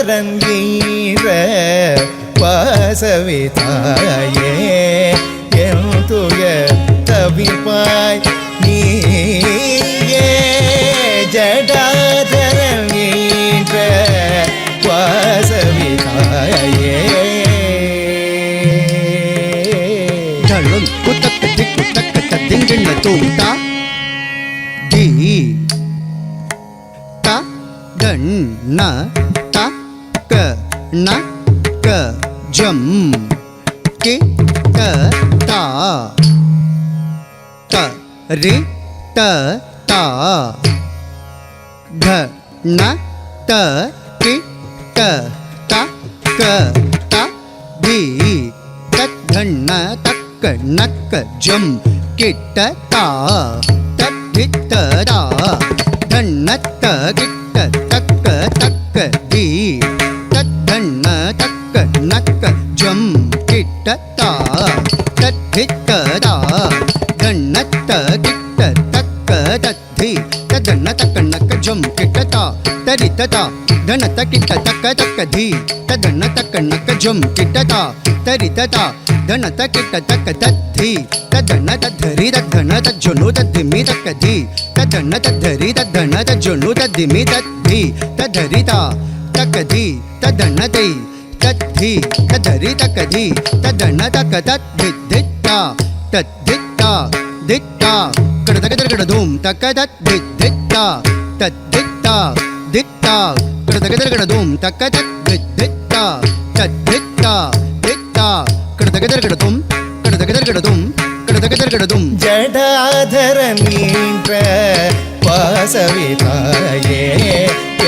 ஜடாதரன் ஈர வாசவி தாயே என் துயர் தவிப்பாய் நீயே ஜடாதரன் ஈர வாசவி தாயே தழும் குத்தக்கத்தி குத்தக்கத்த திங்கிண்ண தூம்தா தி த தண்ண த க ந க ஜம் கி த தா த ரி த தா த ந த கி த த க த தி த தண்ண தக்க நக்க ஜம் கிட்ட தா தத்தித்த தா தண்ணத்த கிட்ட தக்க தக்க தி தண்ண தக்க நக்க ஜம் கிட்ட தா தத்தித்த தா தண்ணத்த கிட்ட தக்க தத்தி தண்ண தக்க நக்க ஜம் கிட்ட தா தரித்த தா தண்ணத்த கிட்ட தக்க தக்க தி தண்ண தக்க நக்க ஜம் கிட்ட தா தரித்த தா தண்ணத்த கிட்ட தக்க தத்தி தண்ண தரி தண்ண தஜொனு தத்திமி தக்க தி தண்ண தரி தண்ண தஜொனு தத்திமி தத்தி தரி தா தக்க தி தண்ண தை தத்தி தரி தக்க தி தண்ண தக்க தத்தித்தா தத்தித்தா தித்தா கடதக கடதும் தக்க தத்தித்தா தத்தித்தா தித்தா கடதக கடதும் தக்க தத்தித்தா தத்தித்தா தித்தா கடதக கடதும் கடதக கடதும் கடதக கடதும் ஜடாதரன் ஈன்ற வாசவி தாயே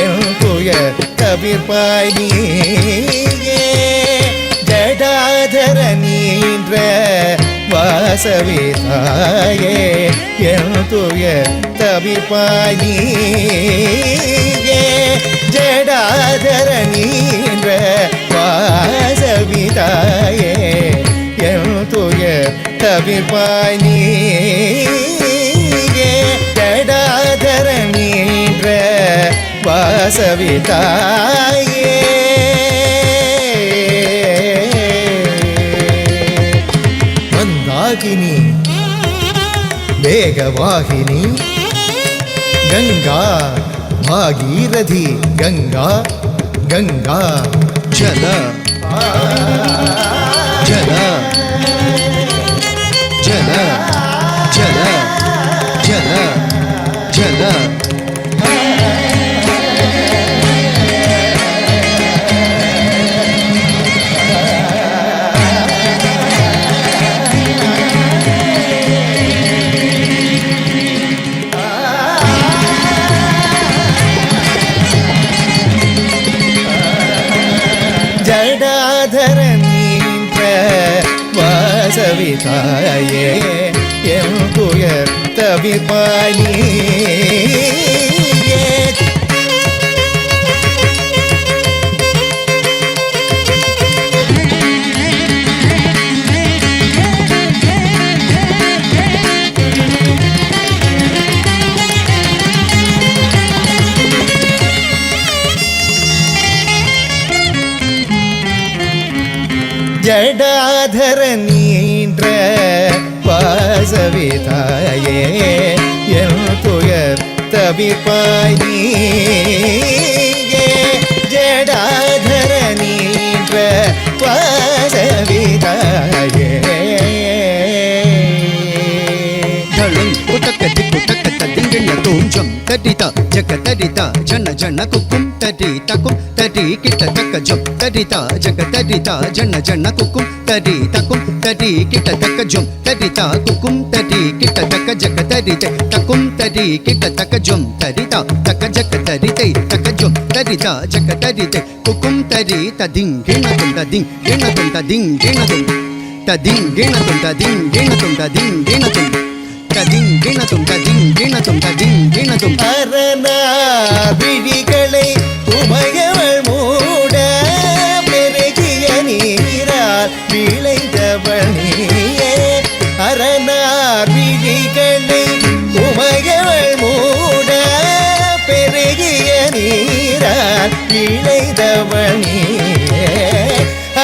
என் துயர் தவிர்ப்பாய் நீயே ஜடாதரன் ஈன்ற வாசவி தாயே என் துயர் தவிர்ப்பாய் நீயே ஜடாதரன் ஈன்ற வாசவி தாயே என் துயர் தவிர்ப்பாய் நீயே ஜடாதரன் ஈன்ற வாசவி தாயே மந்தாகினி வேகவாகினி கங்கா பாகீரதி கங்கா கங்கா ஜல ஜல ஜல ஜல ஜல ஜல ஜடாதரன் ஈன்ற வாசவி தாயே என் துயர் தவிர்ப்பாய் நீயே ஜடாதரன் ஈன்ற வாசவி தாயே என் துயர் தவிர்ப்பாய் நீயே ஜடாதரன் ஈன்ற வாசவி தாயே தழும் குத்தக்கத்தி குத்தக்கத்த திங்கிண்ண தூஞ்சம் தரிதா ஜக தரிதா ஜன ஜன குக்கும் தரிதக்கும் தரி கிட்ட தக்க ஜம் தரிதா ஜக தரிதா ஜன ஜன குக்கும் தரிதக்கும் தரி கிட்ட தக்க ஜம் தரிதா குக்கும் தரி கிட்ட தக்க ஜக தரிதை தக்கும் தரி கிட்ட தக்க ஜம் தரிதா தக்க ஜக தரிதை தக்க ஜம் தரிதா ஜக தரிதை குக்கும் தரி ததிங் கிணதும் ததிங் கிணதும் ததிங் கிணதும் ததிங் கிணதும் ததிங் கிணதும் ததிங் கிணதும் ததிங் கிணதும் ததிங் கிணதும் ததிங் கிணதும் அரணா விழிகளை உமையவள் மூட பெருகிய நீரால் விளைந்தவள் நீயே அரணா விழிகளை உமையவள் மூட பெருகிய நீரால் விளைந்தவனியே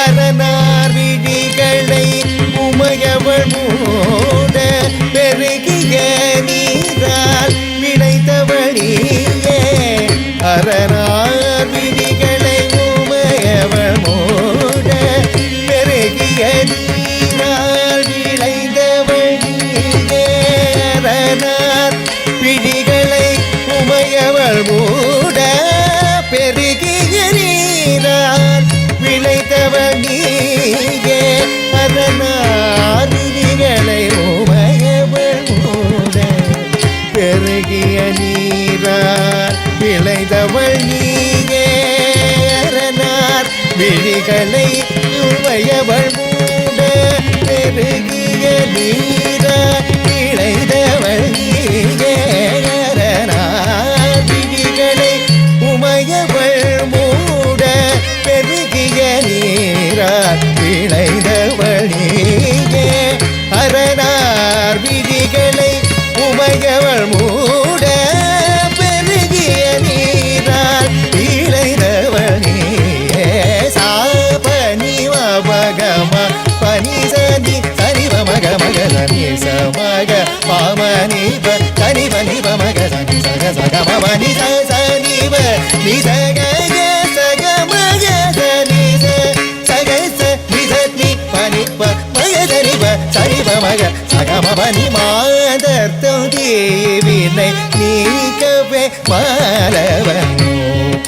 அரணார் விழிகளை உமையவள் மூட பெருகிய நீரால் விளைந்தவனியே அரணார் விழிகளை உமையவள் மூட பெருகிய நீரால் விளைந்தவனியே அரணார் விழிகளை உமையவள் மூட பெருகிய நீரால் விளைத்தவள் நீயே அதனால் விழிகளை உமையவள் மூட பெருகிய நீரால் விளைத்தவள் நீயே அரணார் விழிகளை உமையவள் மூட பெருகிய நீரால் விளைத்தவள் நீயே அரணார் விழிகளை உமையவள் மூட பெருகிய நீரால் விளைந்தவள் நீயே அரணார் விழிகளை உமையவள் மூட பெருகிய நீரால் விளைந்தவள் நீயே சாபனி மகம பனி சனி சனிவ மக மக சனி சமக பாமனிப சனிவ நிப மக சனி சக சக மமனி சனிவ நிசக சக மக சனி சக நிசனி பனிப மக சனிவ சனிவ மக சக மமனி மாதர்த்தம் தேவினை நீக்கவே மாலவன்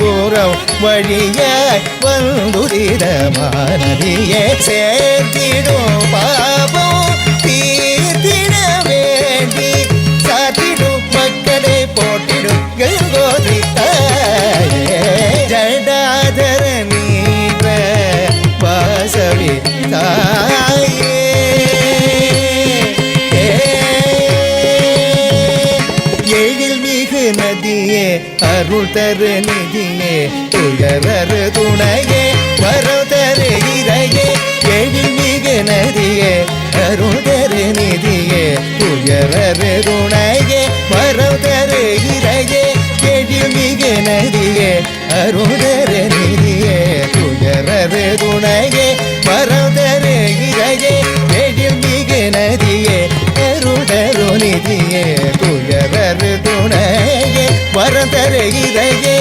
புறம் வழியாய் வந்துதித மானதியே சேர்த்திடும் பாபம் தீர்த்திட வேண்டி சாத்திடும் மக்களை போட்டிடும் கங்கோதி தாயே ஜடாதர நீர வாசவி தாயே எழில் மிகு நதியே அருள் தரு நிதியே துயரரு துணையே வரம் தரு இறையே எழில் மிகு நதியே அருள் தரு நிதியே துயரரு துணையே வரம் தரு இறையே எழில் மிகு நதியே அருள் தரு நிதியே துயரரு துணையே வரம் தரு இறையே எழில் மிகு நதியே அருள் தரு நிதியே துயரரு துணையே வரம் தரு இறையே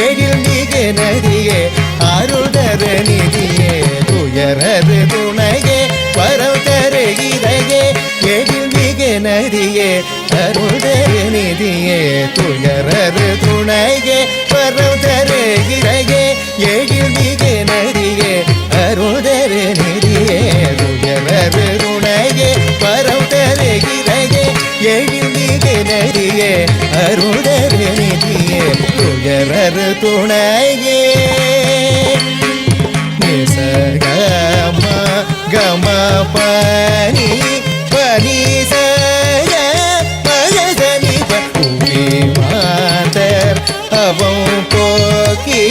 எழில் மிகு நதியே அருள் தரு நிதியே துயரரு துணையே வரம் தரு இறையே எழில் மிகு நதியே அருள் தரு நிதியே துயரரு துணையே வரம் தரு இறையே எழில் மிகு நதியே அருள் தரு நிதியே துயரரு துணையே வரம் தரு இறையே எழில் மிகு நதியே அருள் தரு நிதியே துயரரு துணையே நிசகம கம பனி பனி சய மகசனி பூமி மாதர் அவம் போக்கி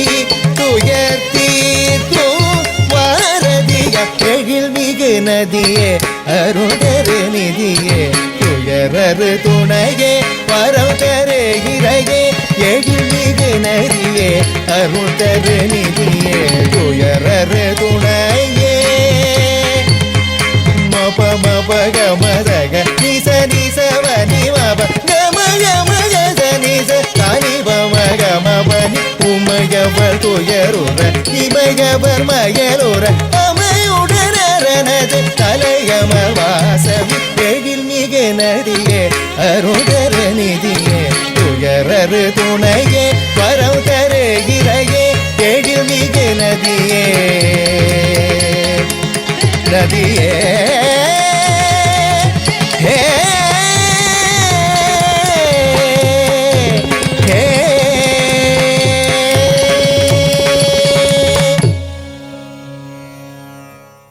துயர் தீர்க்கும் வாரதிய எழில் மிகு நதியே அருள் தரு நிதியே துயரரு துணையே வரம் தரு இறையே எழில் மிகு நதியே அருள் தரு நிதியே துயரரு துணையே மப மப கம சக நிச நிச வனி மப கம கம கச நிச தனி பம கம பனி உமையவள் துயருற இமையவர் மயலுற அமையுடனது தலையம வாசவி எழில் மிகு நதியே அருள் தரு நிதியே துயரரு துணையே வரம் தரு இறையே எழில் மிகு நதியே நதியே